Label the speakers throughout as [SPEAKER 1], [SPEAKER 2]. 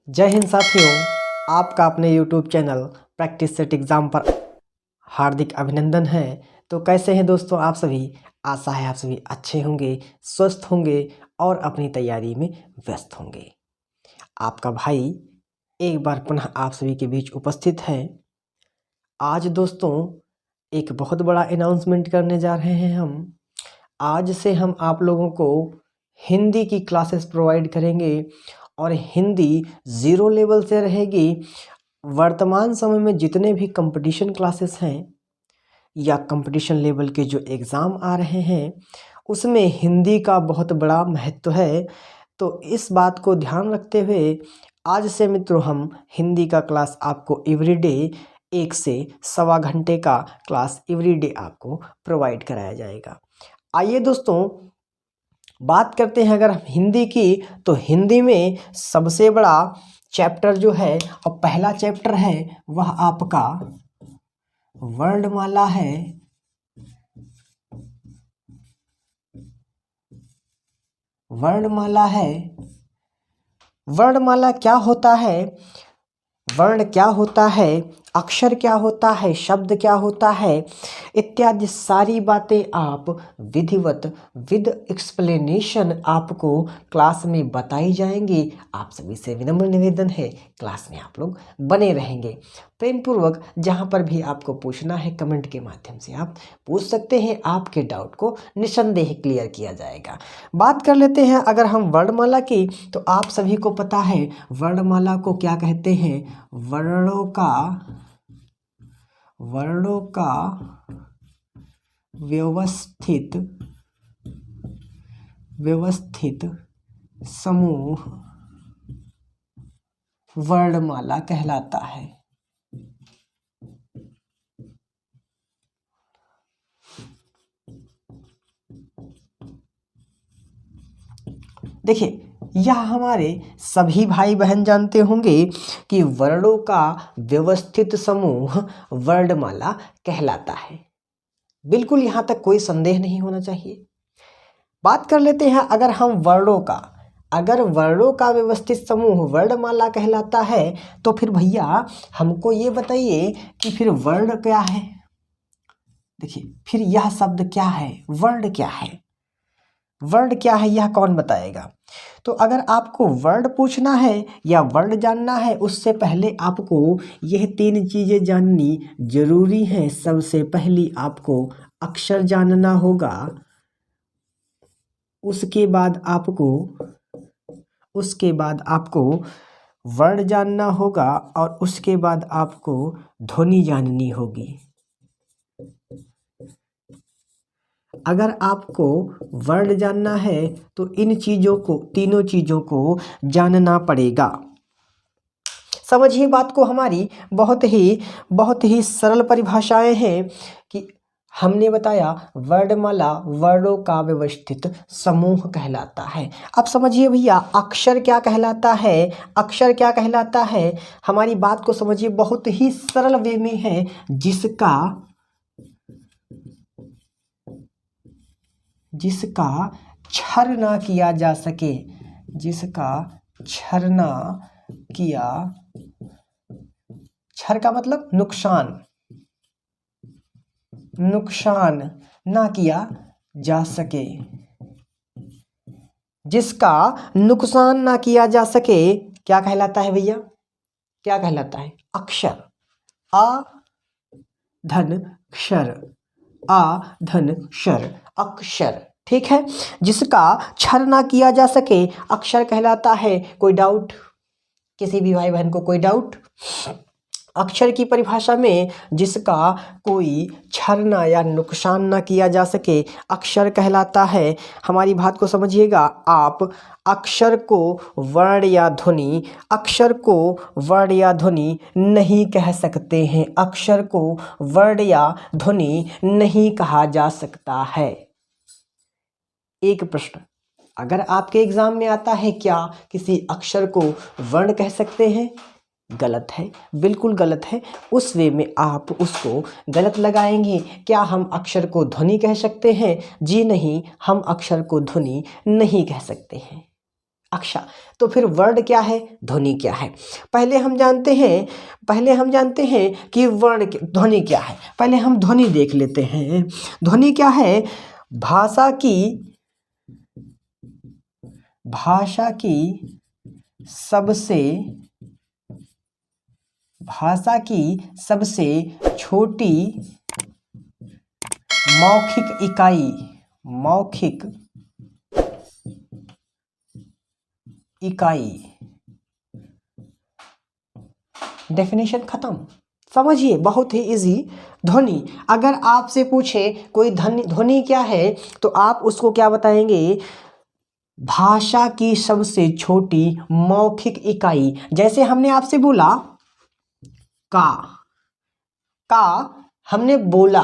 [SPEAKER 1] जय हिंद साथियों, आपका अपने YouTube channel practice set exam पर हार्दिक अभिनंदन है। तो कैसे हैं दोस्तों आप सभी? आशा है आप सभी अच्छे होंगे, स्वस्थ होंगे और अपनी तैयारी में व्यस्त होंगे। आपका भाई एक बार पुनः आप सभी के बीच उपस्थित है। आज दोस्तों एक बहुत बड़ा अनाउंसमेंट करने जा रहे हैं हम। आज से हम आप लोगों को हिंदी की क्लासेस प्रोवाइड करेंगे और हिंदी ज़ीरो लेवल से रहेगी। वर्तमान समय में जितने भी कंपटीशन क्लासेस हैं या कंपटीशन लेवल के जो एग्ज़ाम आ रहे हैं उसमें हिंदी का बहुत बड़ा महत्व है। तो इस बात को ध्यान रखते हुए आज से मित्रों हम हिंदी का क्लास आपको एवरीडे 1 से सवा घंटे का क्लास एवरीडे आपको प्रोवाइड कराया जाएगा। आइए दोस्तों बात करते हैं अगर हम हिंदी की, तो हिंदी में सबसे बड़ा चैप्टर जो है और पहला चैप्टर है वह आपका वर्णमाला है। वर्णमाला है। वर्णमाला क्या होता है? वर्ण क्या होता है, अक्षर क्या होता है, शब्द क्या होता है, इत्यादि सारी बातें आप विधिवत विद एक्सप्लेनेशन आपको क्लास में बताई जाएंगी। आप सभी से विनम्र निवेदन है क्लास में आप लोग बने रहेंगे। प्रेम पूर्वक जहाँ पर भी आपको पूछना है कमेंट के माध्यम से आप पूछ सकते हैं। आपके डाउट को निसंदेह क्लियर किया जाएगा। बात कर लेते हैं अगर हम वर्णमाला की, तो आप सभी को पता है वर्णमाला को क्या कहते हैं। वर्णों का व्यवस्थित समूह वर्णमाला कहलाता है। देखिए, यह हमारे सभी भाई बहन जानते होंगे कि वर्णों का व्यवस्थित समूह वर्णमाला कहलाता है। बिल्कुल यहाँ तक कोई संदेह नहीं होना चाहिए। बात कर लेते हैं अगर हम वर्णों का, अगर वर्णों का व्यवस्थित समूह वर्णमाला कहलाता है तो फिर भैया हमको ये बताइए कि फिर वर्ण क्या है। देखिए, फिर यह शब्द क्या है, वर्ण क्या है, वर्ण क्या है यह कौन बताएगा? तो अगर आपको वर्ण पूछना है या वर्ण जानना है, उससे पहले आपको यह 3 चीज़ें जाननी जरूरी हैं। सबसे पहली आपको अक्षर जानना होगा, उसके बाद आपको वर्ण जानना होगा और उसके बाद आपको ध्वनि जाननी होगी। अगर आपको वर्ण जानना है तो इन चीज़ों को, तीनों चीज़ों को जानना पड़ेगा। समझिए बात को, हमारी बहुत ही सरल परिभाषाएं हैं कि हमने बताया वर्णमाला वर्णों का व्यवस्थित समूह कहलाता है। अब समझिए भैया अक्षर क्या कहलाता है। अक्षर क्या कहलाता है, हमारी बात को समझिए, बहुत ही सरल वे में है। जिसका क्षर ना किया जा सके, जिसका क्षर ना किया, क्षर का मतलब नुकसान ना किया जा सके, जिसका नुकसान ना किया जा सके क्या कहलाता है भैया? क्या कहलाता है? अक्षर। आ धन क्षर, आ धन क्षर, अक्षर। ठीक है, जिसका क्षर ना किया जा सके अक्षर कहलाता है। कोई डाउट? किसी भी भाई बहन को कोई डाउट? अक्षर की परिभाषा में जिसका कोई क्षरना या नुकसान ना किया जा सके अक्षर कहलाता है। हमारी बात को समझिएगा, आप अक्षर को वर्ण या ध्वनि, अक्षर को वर्ण या ध्वनि नहीं कह सकते हैं। अक्षर को वर्ण या ध्वनि नहीं कहा जा सकता है। एक प्रश्न अगर आपके एग्जाम में आता है, क्या किसी अक्षर को वर्ण कह सकते हैं? गलत है, बिल्कुल गलत है। उस वे में आप उसको गलत लगाएंगे। क्या हम अक्षर को ध्वनि कह सकते हैं? जी नहीं, हम अक्षर को ध्वनि नहीं कह सकते हैं। अक्षर। तो फिर वर्ड क्या है, ध्वनि क्या है? पहले हम जानते हैं कि ध्वनि क्या है। पहले हम ध्वनि देख लेते हैं। ध्वनि क्या है? भाषा की सबसे छोटी मौखिक इकाई। डेफिनेशन खत्म। समझिए, बहुत ही इजी। ध्वनि, अगर आपसे पूछे कोई ध्वनि क्या है, तो आप उसको क्या बताएंगे? भाषा की सबसे छोटी मौखिक इकाई। जैसे हमने आपसे बोला का हमने बोला,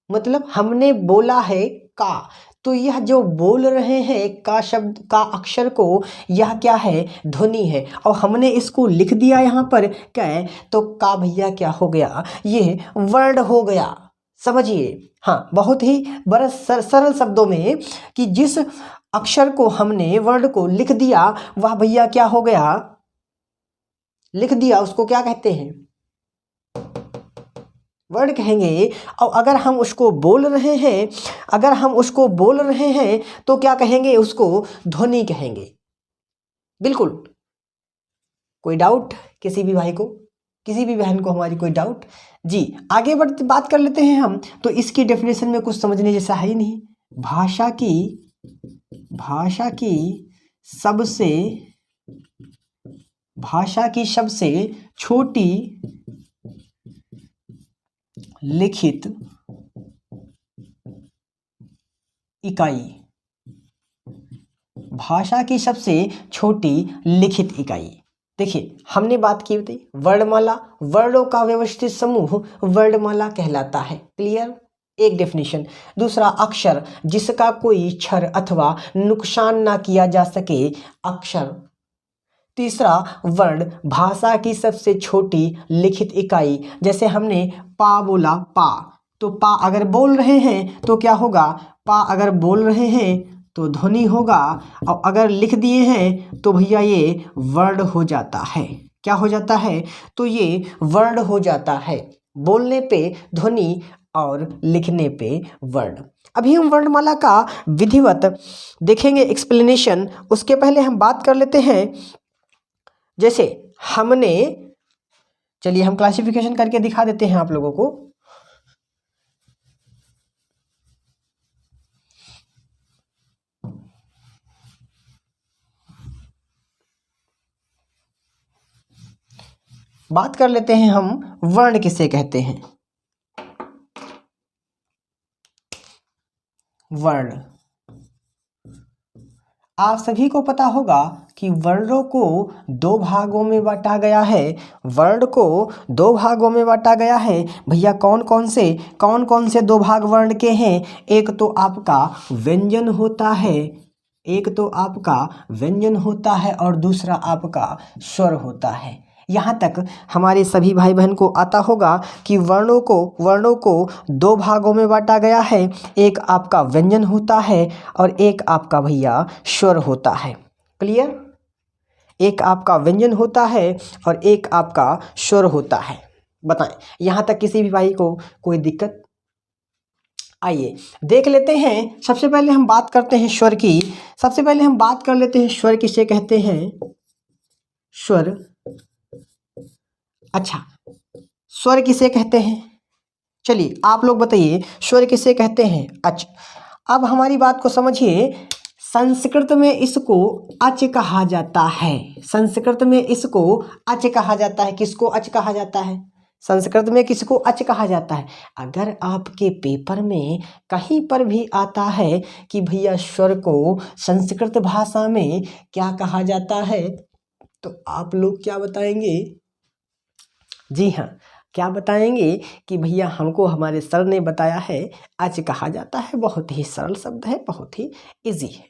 [SPEAKER 1] मतलब हमने बोला है का, तो यह जो बोल रहे हैं का शब्द, का अक्षर को, यह क्या है? ध्वनि है। और हमने इसको लिख दिया यहाँ पर क्या, तो का भैया क्या हो गया? ये वर्ड हो गया। समझिए, हाँ, बहुत ही बड़ा सरल शब्दों में कि जिस अक्षर को हमने वर्ड को लिख दिया, वह भैया क्या हो गया? लिख दिया, उसको क्या कहते हैं? वर्ड कहेंगे। और अगर हम उसको बोल रहे हैं तो क्या कहेंगे? उसको ध्वनि कहेंगे। बिल्कुल। कोई डाउट किसी भी भाई को, किसी भी बहन को हमारी कोई डाउट? जी, आगे बढ़ते बात कर लेते हैं हम। तो इसकी डेफिनेशन में कुछ समझने जैसा है ही नहीं। भाषा की सबसे छोटी लिखित इकाई। भाषा की सबसे छोटी लिखित इकाई। देखिए, हमने बात की थी वर्णमाला। वर्णों का व्यवस्थित समूह वर्णमाला कहलाता है। क्लियर? एक डेफिनेशन। दूसरा, अक्षर, जिसका कोई क्षर अथवा नुकसान ना किया जा सके, अक्षर। तीसरा, वर्ण, भाषा की सबसे छोटी लिखित इकाई। जैसे हमने पा बोला, पा, तो पा अगर बोल रहे हैं तो क्या होगा? पा अगर बोल रहे हैं तो ध्वनि होगा, और अगर लिख दिए हैं तो भैया ये वर्ण हो जाता है। क्या हो जाता है? तो ये वर्ण हो जाता है। बोलने पे ध्वनि और लिखने पे वर्ण। अभी हम वर्णमाला का विधिवत देखेंगे एक्सप्लेनेशन। उसके पहले हम बात कर लेते हैं, जैसे हमने, चलिए हम क्लासिफिकेशन करके दिखा देते हैं आप लोगों को। बात कर लेते हैं हम वर्ण किसे कहते हैं। वर्ण, आप सभी को पता होगा कि वर्णों को दो भागों में बांटा गया है। वर्ण को दो भागों में बांटा गया है। भैया कौन कौन से दो भाग वर्ण के हैं? एक तो आपका व्यंजन होता है, और दूसरा आपका स्वर होता है। यहाँ तक हमारे सभी भाई बहन को आता होगा कि वर्णों को दो भागों में बांटा गया है। एक आपका व्यंजन होता है और एक आपका भैया स्वर होता है। क्लियर? एक आपका व्यंजन होता है और एक आपका स्वर होता है। बताएं, यहाँ तक किसी भी भाई को कोई दिक्कत? आइए देख लेते हैं। सबसे पहले हम बात करते हैं स्वर की। सबसे पहले हम बात कर लेते हैं स्वर किसे कहते हैं। स्वर, अच्छा, स्वर किसे कहते हैं? चलिए आप लोग बताइए, स्वर किसे कहते हैं? अच्छा, अब हमारी बात को समझिए। संस्कृत में इसको अच कहा जाता है। संस्कृत में इसको अच कहा जाता है। किसको अच कहा जाता है? संस्कृत में किसको अच कहा जाता है? अगर आपके पेपर में कहीं पर भी आता है कि भैया स्वर को संस्कृत भाषा में क्या कहा जाता है, तो आप लोग क्या बताएंगे? जी हाँ, क्या बताएंगे कि भैया हमको हमारे सर ने बताया है, अच कहा जाता है। बहुत ही सरल शब्द है, बहुत ही इजी है,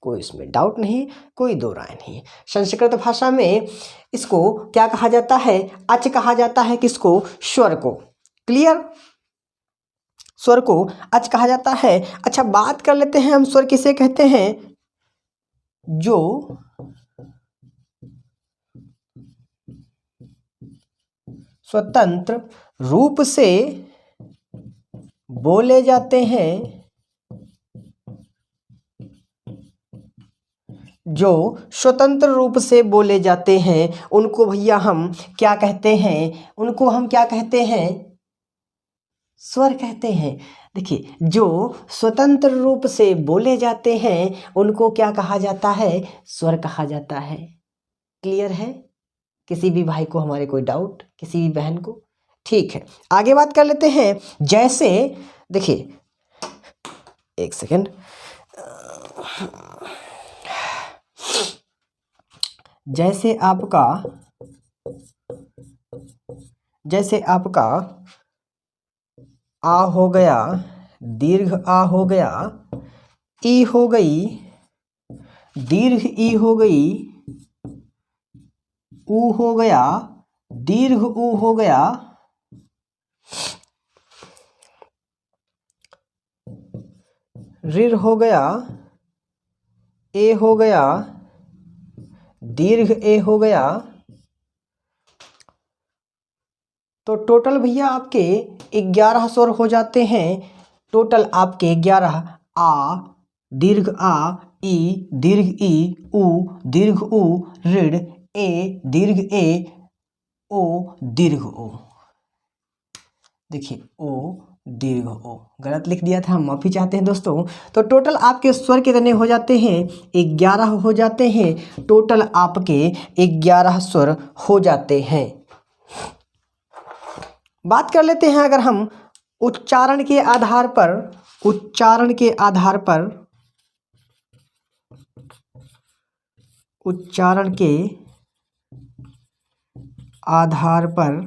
[SPEAKER 1] कोई इसमें डाउट नहीं, कोई दो राय नहीं। संस्कृत भाषा में इसको क्या कहा जाता है? अच कहा जाता है। किसको? स्वर को। क्लियर? स्वर को अच कहा जाता है। अच्छा, बात कर लेते हैं हम स्वर किसे कहते हैं। जो स्वतंत्र रूप से बोले जाते हैं, जो स्वतंत्र रूप से बोले जाते हैं उनको भैया हम क्या कहते हैं? उनको हम क्या कहते हैं? स्वर कहते हैं। देखिए, जो स्वतंत्र रूप से बोले जाते हैं उनको क्या कहा जाता है? स्वर कहा जाता है। क्लियर है? किसी भी भाई को हमारे कोई डाउट, किसी भी बहन को? ठीक है, आगे बात कर लेते हैं। जैसे देखिए, एक सेकेंड, जैसे आपका आ हो गया, दीर्घ आ हो गया, ई हो गई, दीर्घ ई हो गई, ऊ हो गया, दीर्घ ऊ हो गया, ऋ हो गया, ए हो गया, दीर्घ ए हो गया। तो टोटल भैया आपके 11 स्वर हो जाते हैं। टोटल आपके 11, आ, दीर्घ आ, ई, दीर्घ ई, ऊ, दीर्घ ऊ, ऋ, ए, दीर्घ ए, ओ, दीर्घ ओ। देखिए, ओ, दीर्घ ओ गलत लिख दिया था, हम माफी चाहते हैं दोस्तों। तो टोटल आपके स्वर कितने हो जाते हैं? 11 हो जाते हैं। टोटल आपके 11 स्वर हो जाते हैं। बात कर लेते हैं, अगर हम उच्चारण के आधार पर, उच्चारण के आधार पर, उच्चारण के आधार पर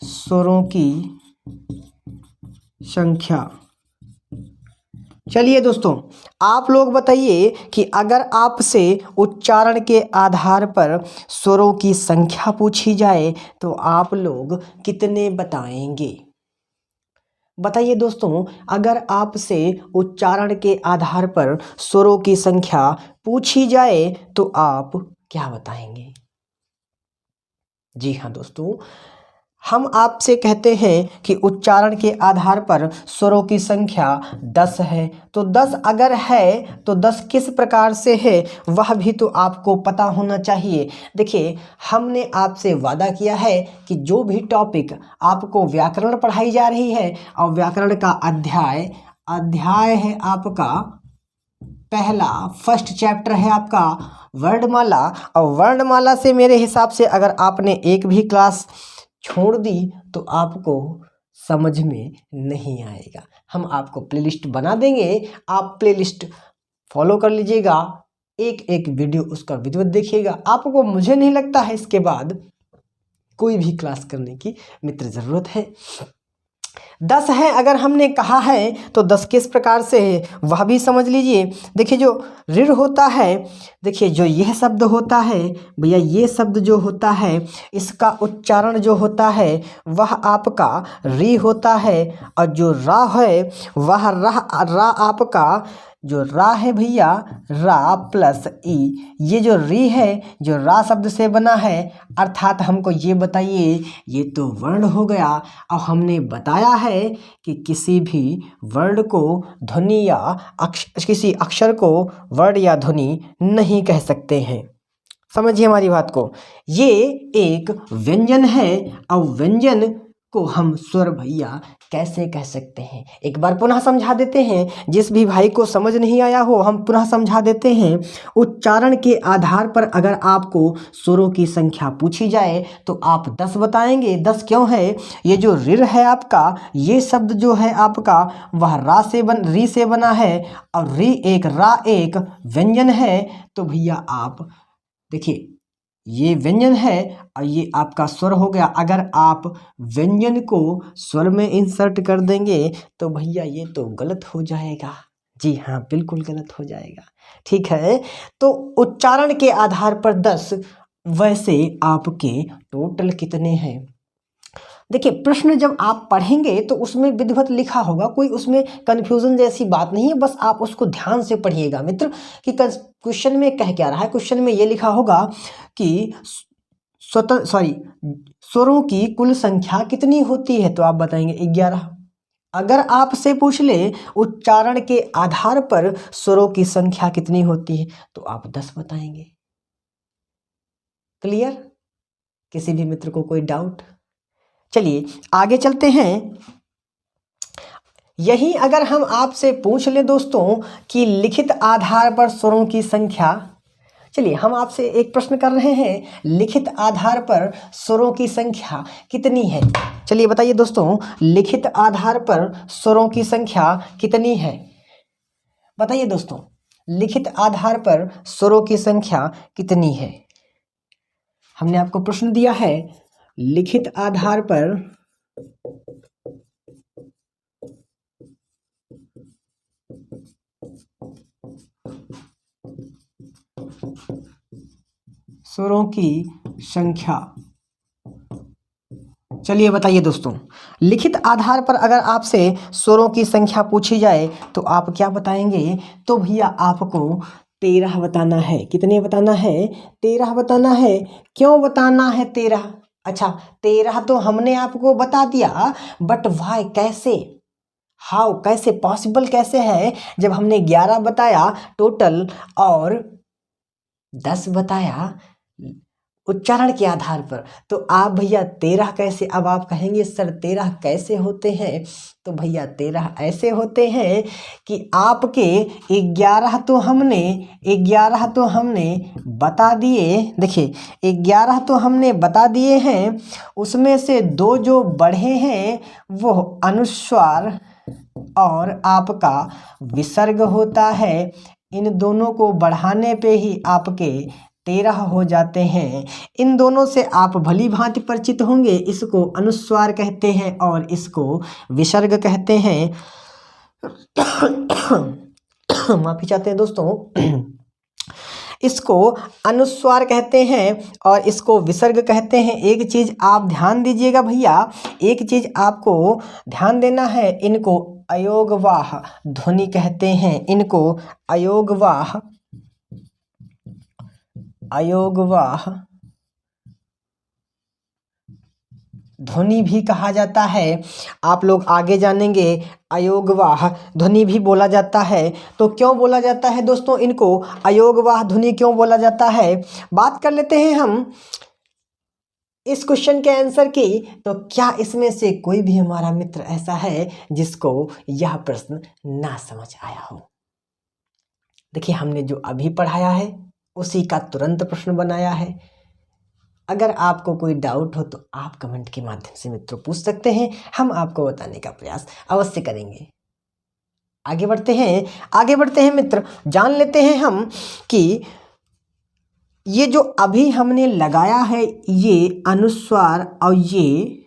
[SPEAKER 1] स्वरों की संख्या। चलिए दोस्तों, आप लोग बताइए कि अगर आपसे उच्चारण के आधार पर स्वरों की संख्या पूछी जाए तो आप लोग कितने बताएंगे? बताइए दोस्तों, अगर आपसे उच्चारण के आधार पर स्वरों की संख्या पूछी जाए तो आप क्या बताएंगे? जी हाँ दोस्तों, हम आपसे कहते हैं कि उच्चारण के आधार पर स्वरों की संख्या 10 है। तो 10 अगर है तो 10 किस प्रकार से है वह भी तो आपको पता होना चाहिए। देखिए, हमने आपसे वादा किया है कि जो भी टॉपिक आपको व्याकरण पढ़ाई जा रही है और व्याकरण का अध्याय है आपका पहला, फर्स्ट चैप्टर है आपका वर्णमाला, और वर्णमाला से मेरे हिसाब से अगर आपने एक भी क्लास छोड़ दी तो आपको समझ में नहीं आएगा। हम आपको प्लेलिस्ट बना देंगे, आप प्लेलिस्ट फॉलो कर लीजिएगा, एक एक वीडियो उसका विधिवत देखिएगा। आपको मुझे नहीं लगता है इसके बाद कोई भी क्लास करने की मित्र ज़रूरत है। 10 है अगर हमने कहा है तो 10 किस प्रकार से है वह भी समझ लीजिए। देखिए, जो ऋ होता है, देखिए जो यह शब्द होता है भैया, ये शब्द जो होता है इसका उच्चारण जो होता है वह आपका री होता है, और जो रा है वह रा आपका जो रा है भैया, रा प्लस ई, ये जो री है जो रा शब्द से बना है, अर्थात हमको ये बताइए ये तो वर्ण हो गया। और हमने बताया है कि किसी भी वर्ण को ध्वनि या किसी अक्षर को वर्ण या ध्वनि नहीं कह सकते हैं। समझिए हमारी बात को, ये एक व्यंजन है और व्यंजन को हम स्वर भैया कैसे कह सकते हैं, एक बार पुनः समझा देते हैं। जिस भी भाई को समझ नहीं आया हो हम पुनः समझा देते हैं। उच्चारण के आधार पर अगर आपको स्वरों की संख्या पूछी जाए तो आप 10 बताएंगे। 10 क्यों है? ये जो ऋ है आपका, ये शब्द जो है आपका वह री से बना है, और रा एक व्यंजन है। तो भैया आप देखिए, ये व्यंजन है और ये आपका स्वर हो गया। अगर आप व्यंजन को स्वर में इंसर्ट कर देंगे तो भैया ये तो गलत हो जाएगा। जी हाँ, बिल्कुल गलत हो जाएगा। ठीक है, तो उच्चारण के आधार पर 10, वैसे आपके टोटल कितने हैं? देखिए, प्रश्न जब आप पढ़ेंगे तो उसमें विधिवत लिखा होगा, कोई उसमें कन्फ्यूज़न जैसी बात नहीं है। बस आप उसको ध्यान से पढ़िएगा मित्र कि क्वेश्चन में कह क्या रहा है। क्वेश्चन में ये लिखा होगा कि स्वरों की कुल संख्या कितनी होती है? तो आप बताएंगे 11। अगर आपसे पूछ ले उच्चारण के आधार पर स्वरों की संख्या कितनी होती है, तो आप 10 बताएंगे। क्लियर? किसी भी मित्र को कोई डाउट? चलिए आगे चलते हैं। यही अगर हम आपसे पूछ ले दोस्तों कि लिखित आधार पर स्वरों की संख्या, चलिए हम आपसे एक प्रश्न कर रहे हैं, लिखित आधार पर स्वरों की संख्या कितनी है? चलिए बताइए दोस्तों, लिखित आधार पर स्वरों की संख्या कितनी है? बताइए दोस्तों, लिखित आधार पर स्वरों की संख्या कितनी है? हमने आपको प्रश्न दिया है, लिखित आधार पर स्वरों की संख्या। चलिए बताइए दोस्तों, लिखित आधार पर अगर आपसे स्वरों की संख्या पूछी जाए तो आप क्या बताएंगे? तो भैया आपको 13 बताना है। कितने बताना है? 13 बताना है। क्यों बताना है 13? अच्छा 13 तो हमने आपको बता दिया, बट वाई, कैसे, हाउ, कैसे पॉसिबल कैसे है जब हमने 11 बताया टोटल और 10 बताया उच्चारण के आधार पर, तो आप भैया 13 कैसे? अब आप कहेंगे सर 13 कैसे होते हैं? तो भैया 13 ऐसे होते हैं कि आपके 11 तो हमने बता दिए। देखिए 11 तो हमने बता दिए हैं, उसमें से 2 जो बढ़े हैं वो अनुस्वार और आपका विसर्ग होता है। इन दोनों को बढ़ाने पे ही आपके 13 हो जाते हैं। इन दोनों से आप भली भांति परिचित होंगे। इसको अनुस्वार कहते हैं और इसको विसर्ग कहते हैं। माफी चाहते हैं दोस्तों। इसको अनुस्वार कहते हैं और इसको विसर्ग कहते हैं। एक चीज़ आप ध्यान दीजिएगा भैया, एक चीज़ आपको ध्यान देना है, इनको अयोगवाह ध्वनि कहते हैं। इनको अयोगवाह ध्वनि भी कहा जाता है। आप लोग आगे जानेंगे, अयोगवाह ध्वनि भी बोला जाता है। तो क्यों बोला जाता है दोस्तों इनको अयोगवाह ध्वनि क्यों बोला जाता है? बात कर लेते हैं हम इस क्वेश्चन के आंसर की। तो क्या इसमें से कोई भी हमारा मित्र ऐसा है जिसको यह प्रश्न ना समझ आया हो? देखिए हमने जो अभी पढ़ाया है उसी का तुरंत प्रश्न बनाया है। अगर आपको कोई डाउट हो तो आप कमेंट के माध्यम से मित्रों पूछ सकते हैं, हम आपको बताने का प्रयास अवश्य करेंगे। आगे बढ़ते हैं मित्र, जान लेते हैं हम कि ये जो अभी हमने लगाया है ये अनुस्वार और ये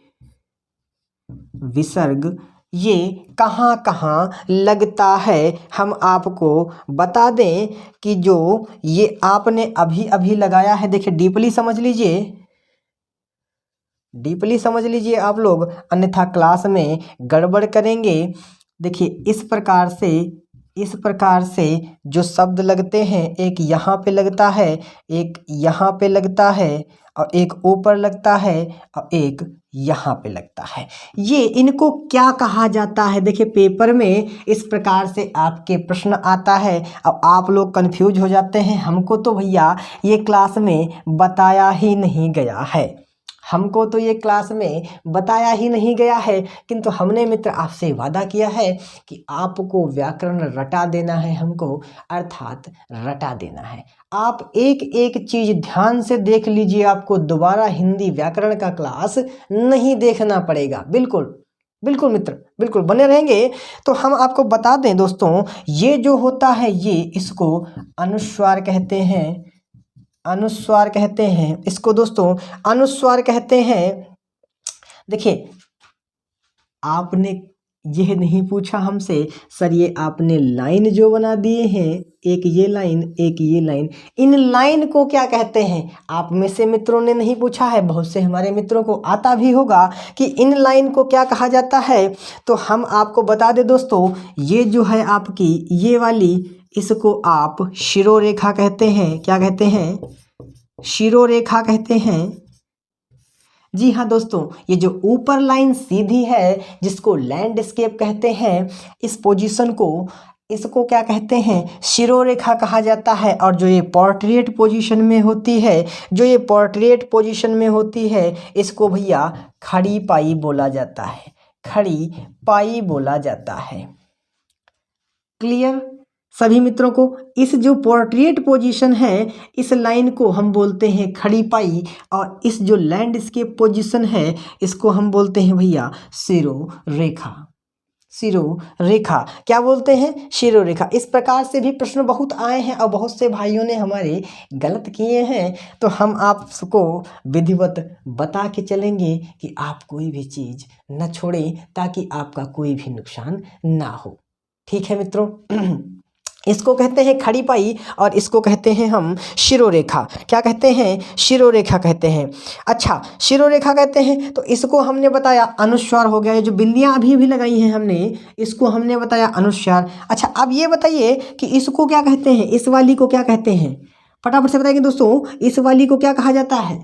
[SPEAKER 1] विसर्ग, ये कहाँ कहाँ लगता है हम आपको बता दें कि जो ये आपने अभी अभी लगाया है, देखिए डीपली समझ लीजिए आप लोग, अन्यथा क्लास में गड़बड़ करेंगे। देखिए इस प्रकार से जो शब्द लगते हैं, एक यहाँ पे लगता है, एक यहाँ पे लगता है और एक ऊपर लगता है और एक यहाँ पे लगता है। ये इनको क्या कहा जाता है? देखिए पेपर में इस प्रकार से आपके प्रश्न आता है। अब आप लोग कंफ्यूज हो जाते हैं, हमको तो भैया ये क्लास में बताया ही नहीं गया है, किंतु हमने मित्र आपसे वादा किया है कि आपको व्याकरण रटा देना है, हमको अर्थात रटा देना है। आप एक एक चीज ध्यान से देख लीजिए, आपको दोबारा हिंदी व्याकरण का क्लास नहीं देखना पड़ेगा। बिल्कुल मित्र, बिल्कुल बने रहेंगे। तो हम आपको बता दें दोस्तों, ये जो होता है ये इसको अनुस्वार कहते हैं, इसको दोस्तों अनुस्वार कहते हैं। देखिए आपने यह नहीं पूछा हमसे सर ये आपने लाइन जो बना दिए हैं, एक ये लाइन, इन लाइन को क्या कहते हैं? आप में से मित्रों ने नहीं पूछा है, बहुत से हमारे मित्रों को आता भी होगा कि इन लाइन को क्या कहा जाता है। तो हम आपको बता दें दोस्तों, ये जो है आपकी ये वाली, इसको आप शिरोरेखा कहते हैं। क्या कहते हैं? शिरोरेखा कहते हैं। जी हाँ दोस्तों, ये जो ऊपर लाइन सीधी है जिसको लैंडस्केप कहते हैं, इस पोजीशन को, इसको क्या कहते हैं, शिरोरेखा कहा जाता है। और जो ये पोर्ट्रेट पोजीशन में होती है, जो ये पोर्ट्रेट पोजीशन में होती है, इसको भैया खड़ी पाई बोला जाता है, खड़ी पाई बोला जाता है। क्लियर सभी मित्रों को? इस जो पोर्ट्रेट पोजीशन है, इस लाइन को हम बोलते हैं खड़ी पाई, और इस जो लैंडस्केप पोजीशन है, इसको हम बोलते हैं भैया शिरोरेखा। शिरोरेखा क्या बोलते हैं? शिरोरेखा। इस प्रकार से भी प्रश्न बहुत आए हैं और बहुत से भाइयों ने हमारे गलत किए हैं, तो हम आपको विधिवत बता के चलेंगे कि आप कोई भी चीज़ न छोड़ें ताकि आपका कोई भी नुकसान ना हो। ठीक है मित्रों? इसको कहते हैं खड़ी पाई और इसको कहते हैं हम शिरोरेखा। क्या कहते हैं? शिरोरेखा कहते हैं। अच्छा, शिरोरेखा कहते हैं तो इसको हमने बताया अनुस्वार हो गया। ये जो बिंदियां अभी भी लगाई हैं हमने, इसको हमने बताया अनुस्वार। अच्छा, अब ये बताइए कि इसको क्या कहते हैं? इस वाली को क्या कहते हैं? फटाफट से बताएंगे दोस्तों, इस वाली को क्या कहा जाता है?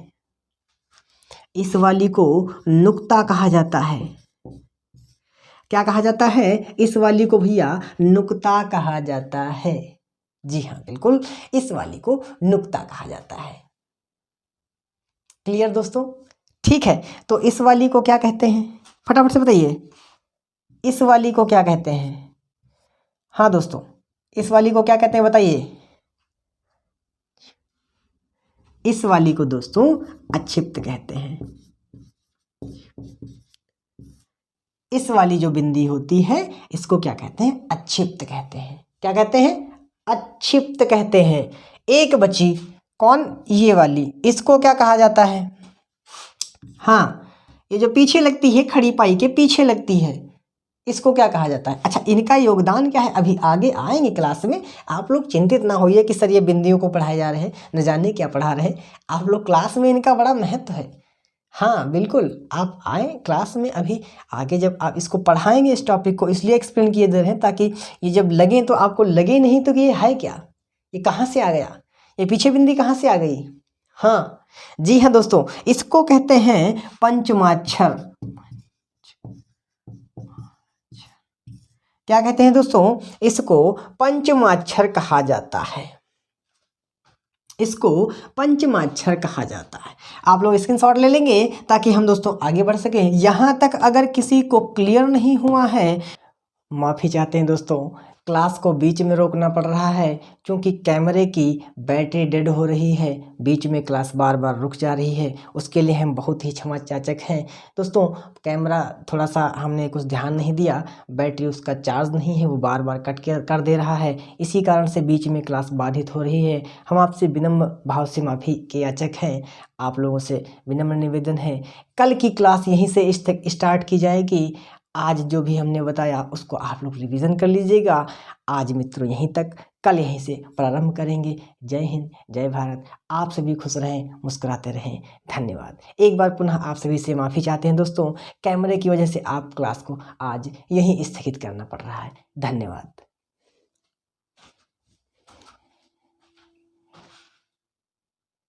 [SPEAKER 1] इस वाली को नुक्ता कहा जाता है। क्या कहा जाता है? इस वाली को भैया नुक्ता कहा जाता है। जी हाँ, बिल्कुल, इस वाली को नुक्ता कहा जाता है। क्लियर दोस्तों? ठीक है, तो इस वाली को क्या कहते हैं? फटाफट से बताइए, इस वाली को क्या कहते हैं? हाँ दोस्तों, इस वाली को क्या कहते हैं बताइए? इस वाली को दोस्तों अक्षिप्त कहते हैं। इस वाली जो बिंदी होती है, इसको क्या कहते हैं? अक्षिप्त कहते हैं। क्या कहते हैं? अक्षिप्त कहते हैं। एक बची कौन? ये वाली, इसको क्या कहा जाता है? हाँ, ये जो पीछे लगती है, खड़ी पाई के पीछे लगती है, इसको क्या कहा जाता है? अच्छा, इनका योगदान क्या है अभी आगे आएंगे क्लास में। आप लोग चिंतित ना होइए कि सर ये बिंदियों को पढ़ाए जा रहे हैं, न जाने क्या पढ़ा रहे हैं। आप लोग क्लास में इनका बड़ा महत्व है। हाँ बिल्कुल, आप आए क्लास में। अभी आगे जब आप इसको पढ़ाएंगे, इस टॉपिक को इसलिए एक्सप्लेन किए दे रहे हैं ताकि ये जब लगे तो आपको लगे नहीं तो कि ये है क्या, ये कहाँ से आ गया, ये पीछे बिंदी कहाँ से आ गई। हाँ जी हाँ दोस्तों, इसको कहते हैं पंचमाक्षर। क्या कहते हैं दोस्तों? इसको पंचमाक्षर कहा जाता है। इसको पंचमाक्षर कहा जाता है। आप लोग स्क्रीनशॉट ले लेंगे ताकि हम दोस्तों आगे बढ़ सकें। यहाँ तक अगर किसी को क्लियर नहीं हुआ है, माफ़ी चाहते हैं दोस्तों, क्लास को बीच में रोकना पड़ रहा है क्योंकि कैमरे की बैटरी डेड हो रही है, बीच में क्लास बार बार रुक जा रही है। उसके लिए हम बहुत ही क्षमा याचक हैं दोस्तों। कैमरा थोड़ा सा हमने कुछ ध्यान नहीं दिया, बैटरी उसका चार्ज नहीं है, वो बार बार कट कर दे रहा है, इसी कारण से बीच में क्लास बाधित हो रही है। हम आपसे विनम्र भाव से माफ़ी के याचक हैं। आप लोगों से विनम्र निवेदन है, कल की क्लास यहीं से स्टार्ट की जाएगी। आज जो भी हमने बताया उसको आप लोग रिवीजन कर लीजिएगा। आज मित्रों यहीं तक, कल यहीं से प्रारंभ करेंगे। जय हिंद, जय भारत। आप सभी खुश रहें, मुस्कुराते रहें। धन्यवाद। एक बार पुनः आप सभी से माफ़ी चाहते हैं दोस्तों, कैमरे की वजह से आप क्लास को आज यहीं स्थगित करना पड़ रहा है। धन्यवाद।